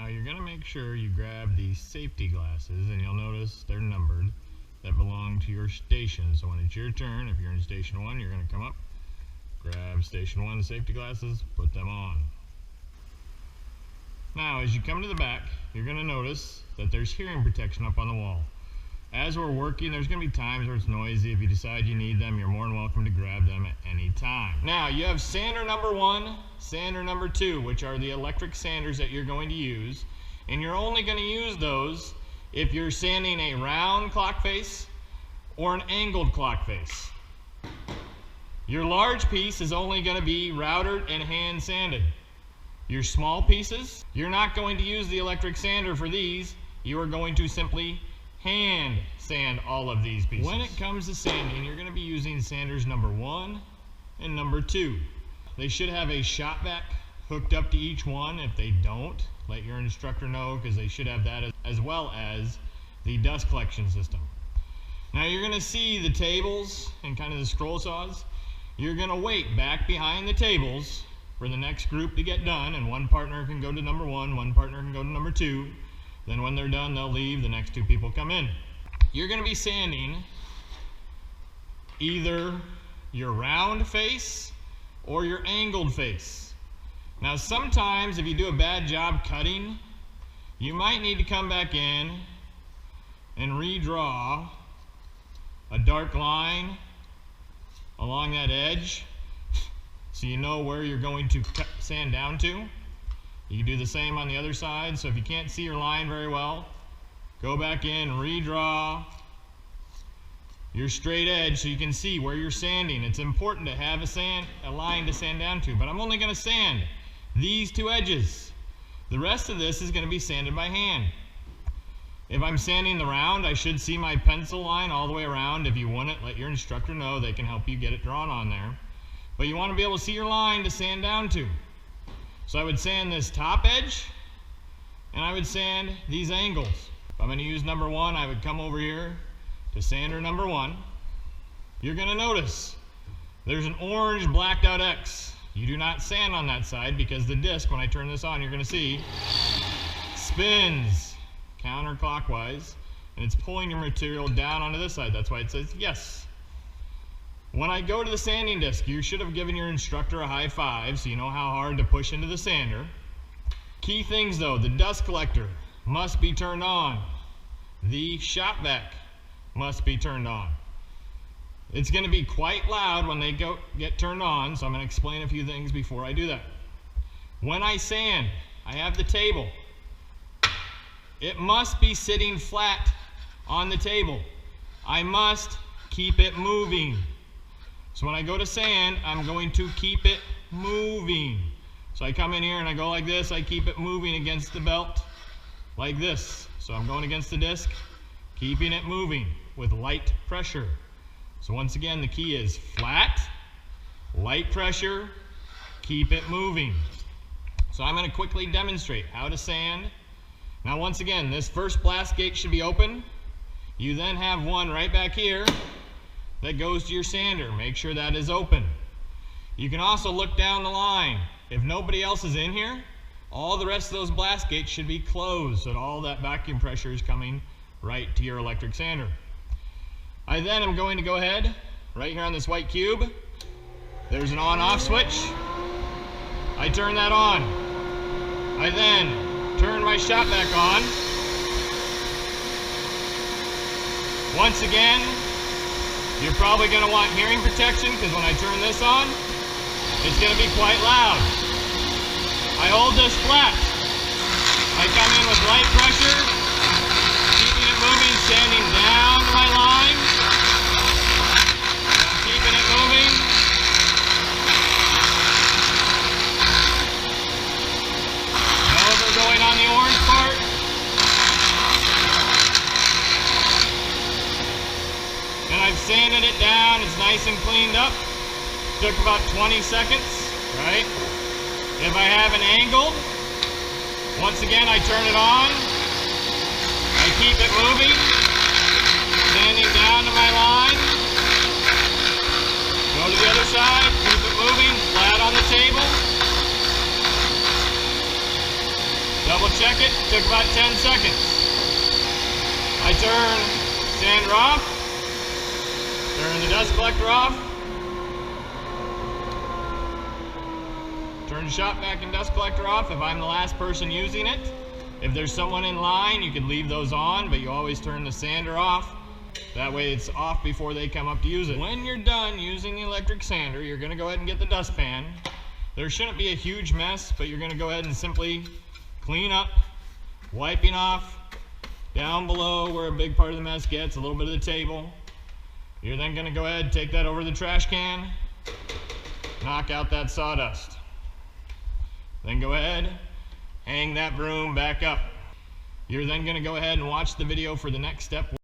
Now you're going to make sure you grab these safety glasses, and you'll notice they're numbered, that belong to your station. So when it's your turn, if you're in station 1, you're going to come up, grab station 1 safety glasses, put them on. Now as you come to the back, you're going to notice that there's hearing protection up on the wall. As we're working, there's going to be times where it's noisy. If you decide you need them, you're more than welcome to grab them at any time. Now, you have sander number 1, sander number 2, which are the electric sanders that you're going to use. And you're only going to use those if you're sanding a round clock face or an angled clock face. Your large piece is only going to be routered and hand sanded. Your small pieces, you're not going to use the electric sander for these. You are going to simply hand sand all of these pieces. When it comes to sanding, you're going to be using sanders number 1 and number 2. They should have a shop vac hooked up to each one. If they don't, let your instructor know, because they should have that as well as the dust collection system. Now you're going to see the tables and kind of the scroll saws. You're going to wait back behind the tables for the next group to get done, and one partner can go to number 1, one partner can go to number 2. Then when they're done, they'll leave, the next 2 people come in. You're going to be sanding either your round face or your angled face. Now sometimes if you do a bad job cutting, you might need to come back in and redraw a dark line along that edge so you know where you're going to cut sand down to. You can do the same on the other side. So if you can't see your line very well, go back in, redraw your straight edge so you can see where you're sanding. It's important to have a line to sand down to, but I'm only going to sand these 2 edges. The rest of this is going to be sanded by hand. If I'm sanding the round, I should see my pencil line all the way around. If you want it, let your instructor know. They can help you get it drawn on there. But you want to be able to see your line to sand down to. So I would sand this top edge, and I would sand these angles. If I'm going to use number 1, I would come over here to sander number 1. You're going to notice there's an orange blacked out X. You do not sand on that side, because the disc, when I turn this on, you're going to see, spins counterclockwise, and it's pulling your material down onto this side. That's why it says yes. When I go to the sanding disc, you should have given your instructor a high five so you know how hard to push into the sander. Key things though, the dust collector must be turned on. The shop vac must be turned on. It's going to be quite loud when they get turned on, so I'm going to explain a few things before I do that. When I sand, I have the table. It must be sitting flat on the table. I must keep it moving. So when I go to sand, I'm going to keep it moving. So I come in here and I go like this. I keep it moving against the belt like this. So I'm going against the disc, keeping it moving with light pressure. So once again, the key is flat, light pressure, keep it moving. So I'm going to quickly demonstrate how to sand. Now once again, this first blast gate should be open. You then have one right back here that goes to your sander. Make sure that is open. You can also look down the line. If nobody else is in here, all the rest of those blast gates should be closed so that all that vacuum pressure is coming right to your electric sander. I then am going to go ahead, right here on this white cube, there's an on-off switch. I turn that on. I then turn my shop vac on. Once again, you're probably going to want hearing protection, because when I turn this on, it's going to be quite loud. I hold this flat. I come in with light pressure, keeping it moving, sanding down to my line. I'm keeping it moving. No overgoing on the orange part. And I've sanded it down. It's nice and cleaned up. Took about 20 seconds, right? If I have an angle, once again I turn it on. I keep it moving, sanding down to my line. Go to the other side, keep it moving, flat on the table. Double check it. took about 10 seconds. I turn sander off, turn the dust collector off, turn the shop vac and dust collector off if I'm the last person using it. If there's someone in line, you could leave those on, but you always turn the sander off. That way it's off before they come up to use it. When you're done using the electric sander, you're going to go ahead and get the dustpan. There shouldn't be a huge mess, but you're going to go ahead and simply clean up, wiping off down below where a big part of the mess gets, a little bit of the table. You're then going to go ahead and take that over to the trash can, knock out that sawdust. Then go ahead, hang that broom back up. You're then going to go ahead and watch the video for the next step.